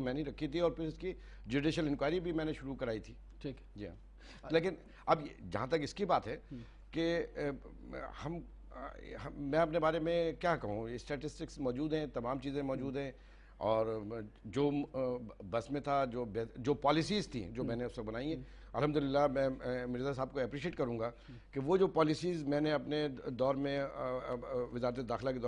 میں نے رکھی تھی اور پھر اس کی جوڈیشل انکوائری بھی میں نے شروع کرائی تھی. ٹھیک. جی ہاں. لیکن اب جہاں تک اس کی بات ہے کہ میں اپنے بارے میں کیا کہوں, اسٹیٹسٹکس موجود ہیں, تمام چیزیں موجود ہیں, اور جو بس میں تھا, جو پالیسیز تھیں جو میں نے اس وقت بنائی ہیں, الحمدللہ میں مرزا صاحب کو اپریشیٹ کروں گا کہ وہ جو پالیسیز میں نے اپنے دور میں وزارت داخلہ کے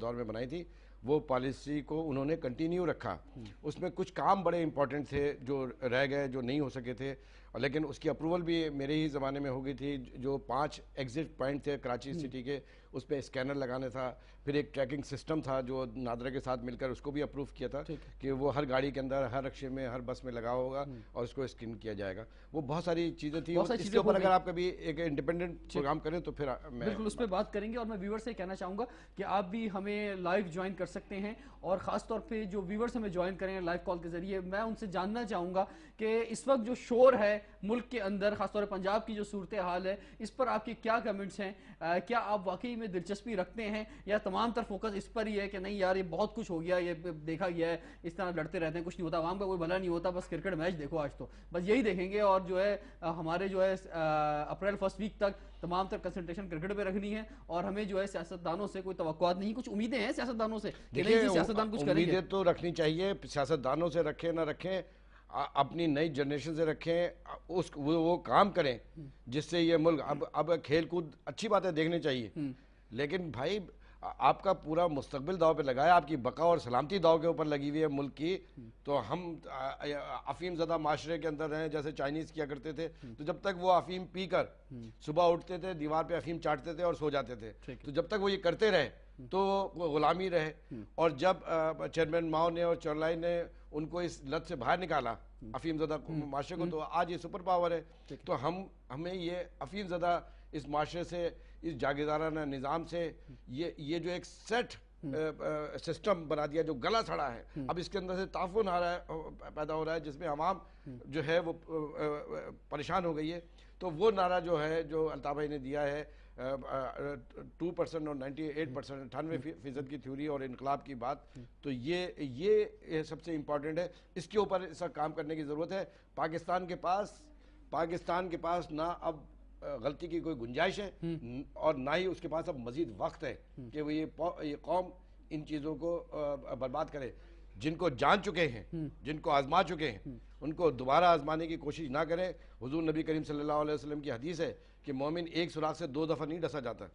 دور میں بنائی تھی, وہ پالیسی کو انہوں نے کنٹینیو رکھا. اس میں کچھ کام بڑے امپورٹنٹ تھے جو رہ گئے, جو نہیں ہو سکے تھے, لیکن اس کی اپروول بھی میرے ہی زمانے میں ہو گئی تھی. جو 5 ایگزٹ پوائنٹ تھے کراچی سٹی کے, اس پہ اسکینر لگانا تھا. پھر ایک ٹریکنگ سسٹم تھا جو نادرا کے ساتھ مل کر اس کو بھی اپروو کیا تھا کہ وہ ہر گاڑی کے اندر, ہر رکشے میں, ہر بس میں لگا ہوگا اور اس کو اسکین کیا جائے گا. وہ بہت ساری چیزیں تھیں. اس کے اوپر اگر آپ کبھی ایک انڈیپینڈنٹ پروگرام کریں تو پھر بالکل اس پہ بات کریں گے. اور میں ویور سے کہنا چاہوں گا کہ آپ بھی ہمیں لائیو جوائن کر سکتے ہیں, اور خاص طور پہ جو ویورز ہمیں جوائن کریں گے لائیو کال کے ذریعے, میں ان سے جاننا چاہوں گا کہ اس وقت جو شور ہے ملک کے اندر, خاص طور پنجاب کی جو صورتحال ہے, اس پر آپ کے کیا کمنٹس ہیں؟ کیا آپ واقعی میں دلچسپی رکھتے ہیں, یا تمام تر فوکس اس پر ہی ہے کہ نہیں یار یہ بہت کچھ ہو گیا, یہ دیکھا گیا ہے, اس طرح لڑتے رہتے ہیں, کچھ نہیں ہوتا, عوام کا کوئی بھلا نہیں ہوتا, بس کرکٹ میچ دیکھو آج تو بس یہی دیکھیں گے, اور جو ہے ہمارے جو ہے اپریل فرسٹ ویک تک تمام تر کنسنٹریشن کرکٹ پہ رکھنی ہے, اور ہمیں جو ہے سیاستدانوں سے کوئی توقعات نہیں, کچھ امیدیں ہیں سیاستدانوں سے کہ نہیں جی سیاستدان کچھ کریں گے. امیدیں تو رکھنی چاہیے, سیاستدانوں سے رکھیں نہ رکھیں, اپنی نئی جنریشن سے رکھیں, وہ کام کریں جس سے یہ ملک, اب کھیل کود اچھی بات ہے دیکھنی چاہیے, لیکن بھائی آپ کا پورا مستقبل داؤ پہ لگا ہے, آپ کی بقا اور سلامتی داؤ کے اوپر لگی ہوئی ہے ملک کی. تو ہم افیم زدہ معاشرے کے اندر ہیں, جیسے چائنیز کیا کرتے تھے, تو جب تک وہ افیم پی کر صبح اٹھتے تھے, دیوار پہ افیم چاٹتے تھے اور سو جاتے تھے, تو جب تک وہ یہ کرتے رہے تو وہ غلامی رہے. اور جب چیئرمین ماؤ نے اور چورلائی نے ان کو اس لت سے باہر نکالا افیم زدہ معاشرے کو, تو آج یہ سپر پاور ہے. تو ہمیں یہ افیم زدہ اس معاشرے سے, اس جاگیردارانہ نظام سے, یہ جو ایک سیٹ سسٹم بنا دیا جو گلا سڑا ہے, اب اس کے اندر سے تعفن پیدا ہو رہا ہے, جس میں عوام جو ہے وہ پریشان ہو گئی ہے. تو وہ نعرہ جو ہے جو الطاف بھائی نے دیا ہے 2% اور 98%, 98% کی تھیوری اور انقلاب کی بات, تو یہ سب سے امپورٹنٹ ہے. اس کے اوپر اس وقت کام کرنے کی ضرورت ہے. پاکستان کے پاس نہ اب غلطی کی کوئی گنجائش ہے, اور نہ ہی اس کے پاس اب مزید وقت ہے کہ وہ یہ قوم ان چیزوں کو برباد کرے. جن کو جان چکے ہیں, جن کو آزما چکے ہیں, ان کو دوبارہ آزمانے کی کوشش نہ کریں. حضور نبی کریم صلی اللہ علیہ وسلم کی حدیث ہے کہ مومن ایک سوراخ سے 2 دفعہ نہیں ڈسا جاتا.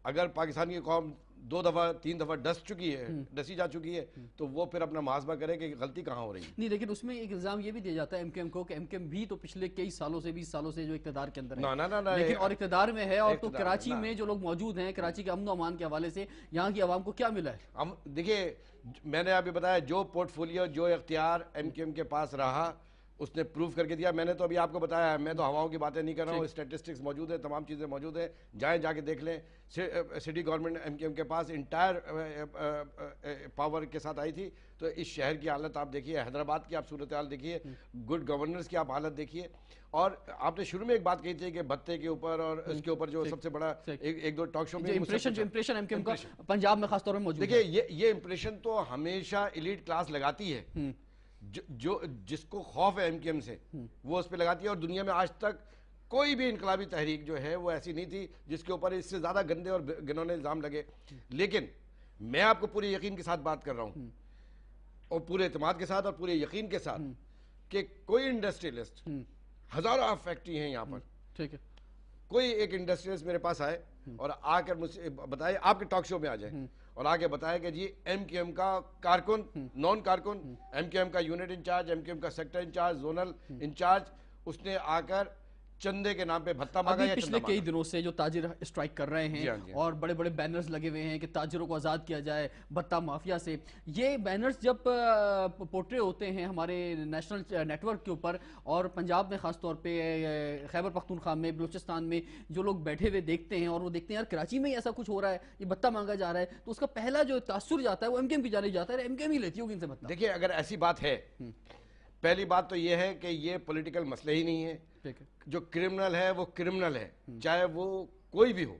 اگر پاکستان کی قوم 2 دفعہ 3 دفعہ ڈسی جا چکی ہے, تو وہ پھر اپنا محاسبہ کرے کہ غلطی کہاں ہو رہی ہے. نہیں, لیکن اس میں ایک الزام یہ بھی دیا جاتا ہے ایم کیو ایم کو کہ ایم کیو ایم بھی تو پچھلے کئی سالوں سے 20 سالوں سے جو اقتدار کے اندر ہے, لیکن اور اقتدار میں ہے, اور تو کراچی میں جو لوگ موجود ہیں, کراچی کے امن و امان کے حوالے سے یہاں کی عوام کو کیا ملا ہے؟ دیکھیے, میں نے ابھی بتایا جو پورٹ فولیو, جو اختیار ایم کیو ایم کے پاس رہا, اس نے پروف کر کے دیا. میں نے تو ابھی آپ کو بتایا ہے, میں تو ہواؤں کی باتیں نہیں کر رہا ہوں, اسٹیٹسٹکس موجود ہے, تمام چیزیں موجود ہیں, جا کے دیکھ لیں. سٹی گورنمنٹ ایم کیو ایم کے پاس انٹائر پاور کے ساتھ آئی تھی. تو اس شہر کی حالت آپ دیکھیے, حیدرآباد کی آپ صورتحال دیکھیے, گڈ گورننس کی آپ حالت دیکھیے. اور آپ نے شروع میں ایک بات کہی تھی کہ بھتے کے اوپر اور اس کے اوپر جو سب سے بڑا ایک دو ٹاک شو میں امپریشن ایم کیو ایم کا پنجاب میں خاص طور پر موجود ہے. دیکھیے, یہ امپریشن تو ہمیشہ ایلیٹ کلاس لگاتی ہے, جس کو خوف ہے ایم کیو ایم سے, وہ اس پہ لگاتی ہے. اور دنیا میں آج تک کوئی بھی انقلابی تحریک جو ہے وہ ایسی نہیں تھی جس کے اوپر اس سے زیادہ گندے اور گنونے الزام لگے. لیکن میں آپ کو پورے یقین کے ساتھ بات کر رہا ہوں, اور پورے اعتماد کے ساتھ اور پورے یقین کے ساتھ, کہ کوئی انڈسٹریلسٹ, ہزاروں فیکٹری ہیں یہاں پر, ٹھیک ہے, کوئی ایک انڈسٹریلسٹ میرے پاس آئے اور آ کر مجھ سے بتائے, آپ کے ٹاک شو میں آ جائے اور آگے بتائے کہ جی ایم کیو ایم کا کارکن, نان کارکن, ایم کیو ایم کا یونٹ انچارج, ایم کیو ایم کا سیکٹر انچارج, زونل انچارج, اس نے آ کر چندے کے نام پہ بھتہ مانگا یا پچھلے کئی دنوں سے جو تاجر اسٹرائک کر رہے ہیں اور بڑے بڑے بینرز لگے ہوئے ہیں کہ تاجروں کو آزاد کیا جائے بھتہ مافیا سے, یہ بینرز جب پورٹرے ہوتے ہیں ہمارے نیشنل نیٹ ورک کے اوپر, اور پنجاب میں خاص طور پہ خیبر پختونخوا میں, بلوچستان میں جو لوگ بیٹھے ہوئے دیکھتے ہیں اور وہ دیکھتے ہیں یار کراچی میں ایسا کچھ ہو رہا ہے, یہ بھتہ مانگا جا رہا ہے, تو اس کا پہلا جو تاثر جاتا ہے وہ ایم کیو ایم کی جانب جاتا ہے, ایم کیو ایم ہی لیتی ہوگی ان سے بھتہ. دیکھیے, اگر ایسی بات ہے, پہلی بات تو یہ ہے کہ یہ پولیٹیکل مسئلہ ہی نہیں ہے. جو کرمنل ہے وہ کرمنل ہے, چاہے وہ کوئی بھی ہو.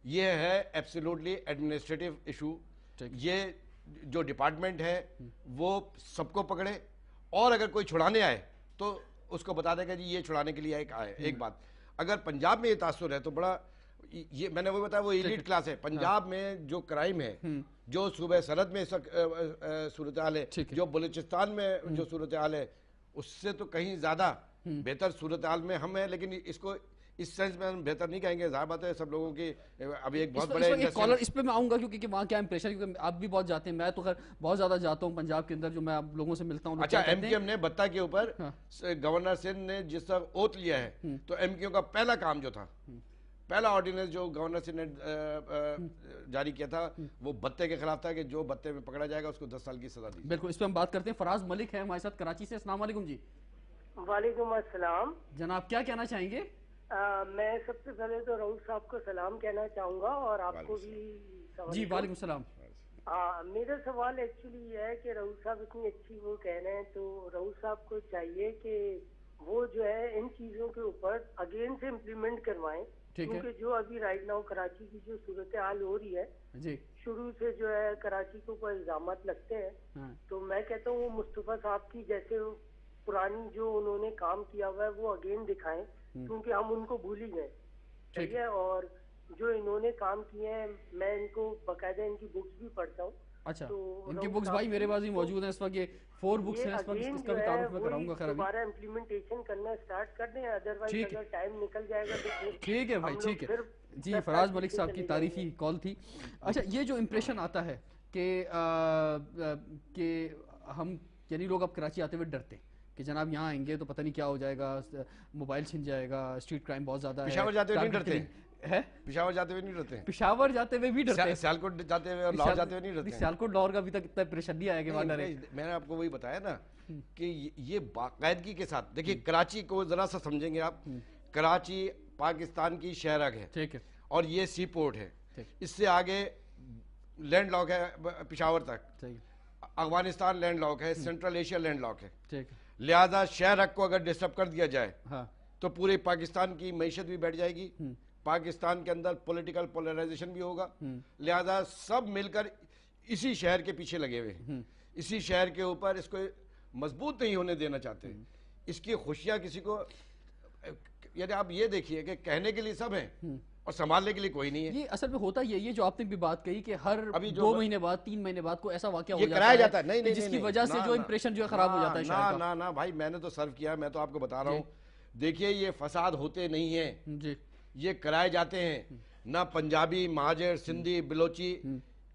یہ ہے ایبسولوٹلی ایڈمنسٹریٹو ایشو. یہ جو ڈپارٹمنٹ ہے وہ سب کو پکڑے اور اگر کوئی چھڑانے آئے تو اس کو بتا دے گا جی یہ چھڑانے کے لیے ایک بات. اگر پنجاب میں یہ تاثر ہے تو بڑا, یہ میں نے وہ بتایا وہ ایلیٹ کلاس ہے. پنجاب میں جو کرائم ہے, جو صوبہ سرحد میں صورتحال ہے, جو بلوچستان میں جو صورتحال ہے, اس سے تو کہیں زیادہ بہتر صورتحال میں ہم ہیں. لیکن اس کو اس سینس میں ہم بہتر نہیں کہیں گے, ظاہر بات ہے سب لوگوں کی ابھی ایک بہت بڑے کالر اس پہ میں آؤں گا کیونکہ وہاں کیا امپریشن, کیونکہ آپ بھی بہت جاتے ہیں, میں تو خیر بہت زیادہ جاتا ہوں پنجاب کے اندر, جو میں لوگوں سے ملتا ہوں. اچھا, ایم کیو ایم نے بتہ کے اوپر گورنر سندھ نے جس طرح اوتھ لیا ہے, تو ایم کیو کا پہلا کام جو تھا, پہلا آرڈیننس جو گورنر سندھ نے جاری کیا تھا وہ بتے کے خلاف تھا کہ جو بتے میں پکڑا جائے گا اس کو 10 سال کی سزا دی. بالکل, اس پہ ہم بات کرتے ہیں. فراز ملک ہے ہمارے ساتھ کراچی سے. السلام علیکم جی. وعلیکم السلام جناب, کیا کہنا چاہیں گے؟ میں سب سے پہلے تو رؤوف صاحب کو سلام کہنا چاہوں گا اور آپ کو بھی. جی وعلیکم السلام. میرا سوال ایکچولی یہ ہے کہ رؤوف صاحب اتنی اچھی وہ کہہ رہے ہیں, تو رؤوف صاحب کو چاہیے کہ وہ جو ہے ان چیزوں کے اوپر اگین سے امپلیمنٹ کروائیں, کیونکہ جو ابھی رائٹ ناؤ کراچی کی جو صورتحال ہو رہی ہے, شروع سے جو ہے کراچی کو کوئی الزامات لگتے ہیں, تو میں کہتا ہوں وہ مصطفیٰ صاحب کی جیسے پرانی جو انہوں نے کام کیا ہوا ہے وہ اگین دکھائیں, کیونکہ ہم ان کو بھول ہی گئے. ٹھیک ہے, اور جو انہوں نے کام کیے ہیں میں ان کو باقاعدہ ان کی بکس بھی پڑھتا ہوں. اچھا, ان کی بکس بھائی میرے پاس بھی موجود ہیں اس وقت, یہ 4 بکس ہیں اس وقت, اس کا بھی تعارف میں کراؤں گا. خیر ابھی دوبارہ امپلیمنٹیشن کرنا سٹارٹ کر دیں, ادروائز اگر ٹائم نکل جائے گا تو ٹھیک ہے بھائی, ٹھیک ہے جی. فراز ملک صاحب کی تعریفی کال تھی. اچھا, یہ جو امپریشن آتا ہے کہ ہم یعنی لوگ اب کراچی آتے ہوئے ڈرتے ہیں کہ جناب یہاں آئیں گے تو پتہ نہیں کیا ہو جائے گا, موبائل چھن جائے گا, اسٹریٹ کرائم بہت زیادہ ہے. پشاور جاتے ہوئے نہیں ڈرتے ہیں, پشاور جاتے ہوئے نہیں ڈرتے ہیں, پشاور جاتے ہوئے بھی ڈرتے ہیں, سیالکوٹ جاتے ہوئے اور لاہور جاتے ہوئے نہیں ڈرتے ہیں. سیالکوٹ لاہور کا ابھی تک اتنا پریشر نہیں آیا کہ وہاں ڈرے. میں نے آپ کو وہی بتایا نا کہ یہ باقاعدگی کے ساتھ دیکھیے, کراچی کو ذرا سا سمجھیں گے آپ, کراچی پاکستان کی شہرک ہے, ٹھیک ہے, اور یہ سی پورٹ ہے, اس سے آگے لینڈ لاک ہے پشاور تک, افغانستان لینڈ لاک ہے, سینٹرل ایشیا لینڈ لاک ہے. ٹھیک ہے, لہذا شہرک کو اگر ڈسٹرب کر دیا جائے تو پورے پاکستان کی معیشت بھی بیٹھ جائے گی, پاکستان کے اندر پولیٹیکل پولرائزیشن بھی ہوگا. لہذا سب مل کر اسی شہر کے پیچھے لگے ہوئے ہیں, اسی شہر کے اوپر اس کو مضبوط نہیں ہونے دینا چاہتے. اس کی خوشیاں کسی کو, یعنی آپ یہ دیکھیے کہ کہنے کے لیے سب ہیں اور سنبھالنے کے لیے کوئی نہیں ہے. یہ اصل میں ہوتا یہ جو آپ نے بھی بات کہی کہ ہر 2 مہینے بعد 3 مہینے بعد کوئی ایسا واقعہ ہو جاتا ہے جس کی وجہ سے جو امپریشن جو ہے خراب ہو جاتا ہے شہر کا. نا بھائی, میں نے تو سرو کیا, میں تو آپ کو بتا رہا ہوں. دیکھیے, یہ فساد ہوتے نہیں ہیں, یہ کرائے جاتے ہیں. نہ پنجابی, مہاجر, سندھی, بلوچی,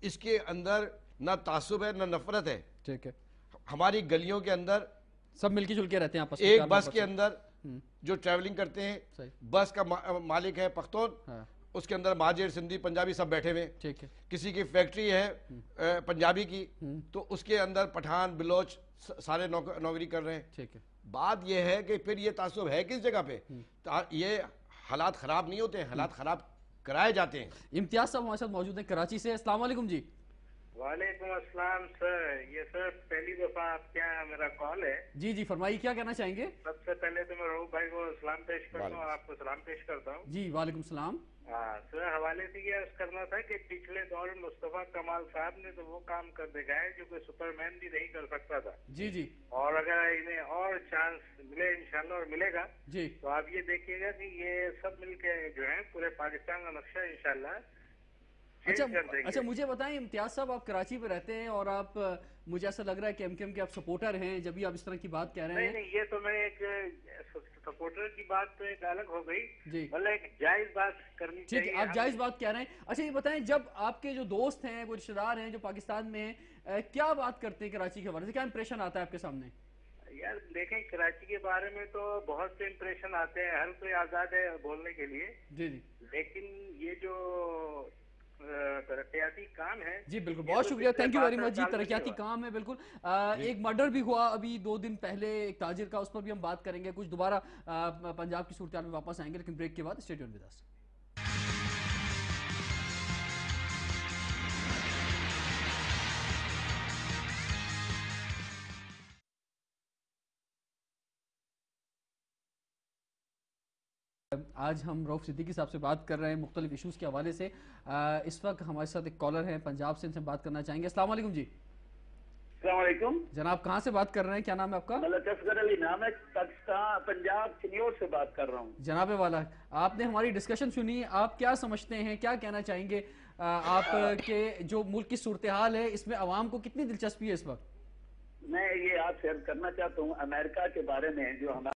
اس کے اندر نہ تعصب ہے نہ نفرت ہے. ٹھیک ہے, ہماری گلیوں کے اندر سب مل کے جل کے رہتے ہیں آپس میں. ایک بس کے اندر جو ٹریولنگ کرتے ہیں, بس کا مالک ہے پختون, اس کے اندر مہاجر, سندھی, پنجابی سب بیٹھے ہوئے. ٹھیک ہے, کسی کی فیکٹری ہے پنجابی کی تو اس کے اندر پٹھان, بلوچ سارے نوکری کر رہے ہیں. ٹھیک ہے, بات یہ ہے کہ پھر یہ تعصب ہے کس جگہ پہ؟ یہ حالات خراب نہیں ہوتے ہیں, حالات خراب کرائے جاتے ہیں. امتیاز صاحب ہمارے ساتھ موجود ہیں کراچی سے. السلام علیکم جی. وعلیکم السلام سر. یہ سر پہلی دفعہ آپ کے یہاں میرا کال ہے. جی جی فرمائیے, کیا کہنا چاہیں گے؟ سب سے پہلے تو میں رؤوف بھائی کو سلام پیش کرتا ہوں اور آپ کو سلام پیش کرتا ہوں. جی وعلیکم السلام. سر, حوالے سے یہ عرض کرنا تھا کہ پچھلے دور میں مصطفیٰ کمال صاحب نے تو وہ کام کر دکھایا جو کہ سپر مین بھی نہیں کر سکتا تھا. جی جی, اور اگر انہیں اور چانس ملے انشاءاللہ اور ملے گا جی, تو آپ یہ دیکھیے گا کہ یہ سب مل کے جو ہے پورے پاکستان کا نقشہ انشاءاللہ. اچھا مجھے بتائیں امتیاز صاحب, آپ کراچی پہ رہتے ہیں اور آپ, مجھے ایسا لگ رہا ہے کہ ایم کیو ایم کے آپ سپورٹر ہیں, جب بھی آپ اس طرح کی بات کہہ رہے ہیں. نہیں, یہ تو میں ایک سپورٹر کی بات تو ایک الگ ہو گئی, مطلب ایک جائز بات کرنی چاہیے. ٹھیک ہے, آپ جائز بات کہہ رہے ہیں. اچھا یہ بتائیں, جب آپ کے جو دوست ہیں, کوئی رشتہ دار ہیں جو پاکستان میں ہیں, کیا بات کرتے ہیں کراچی کے حوالے سے, کیا امپریشن آتا ہے آپ کے سامنے؟ یار دیکھیں, کراچی کے بارے میں تو بہت سے امپریشن آتے ہیں, ہر کوئی آزاد ہے بولنے کے لیے. جی جی, لیکن یہ جو ترقیاتی کام ہے. جی بالکل, بہت شکریہ, تھینک یو ویری مچ. جی ترقیاتی کام ہے بالکل. ایک مرڈر بھی ہوا ابھی 2 دن پہلے ایک تاجر کا, اس پر بھی ہم بات کریں گے. کچھ دوبارہ پنجاب کی صورتحال میں واپس آئیں گے, لیکن بریک کے بعد اسٹے ٹیونڈ ود اس. آج ہم رؤوف صدیقی صاحب سے بات کر رہے ہیں مختلف ایشوز کے حوالے سے. اس وقت ہمارے ساتھ ایک کالر ہیں پنجاب سے, ان سے بات کرنا چاہیں گے. السلام علیکم جی. السلام علیکم جناب کہاں سے بات کر رہے ہیں, کیا نام ہے آپ کا؟ ملک اصغر علی نام ہے, پاکستان پنجاب چنیور سے بات کر رہا ہوں. جناب والا, آپ نے ہماری ڈسکشن سنی, آپ کیا سمجھتے ہیں, کیا کہنا چاہیں گے آپ کے جو ملک کی صورتحال ہے اس میں عوام کو کتنی دلچسپی ہے اس وقت؟ میں یہ آپ سے عرض کرنا چاہتا ہوں امریکہ کے بارے میں جو ہمارا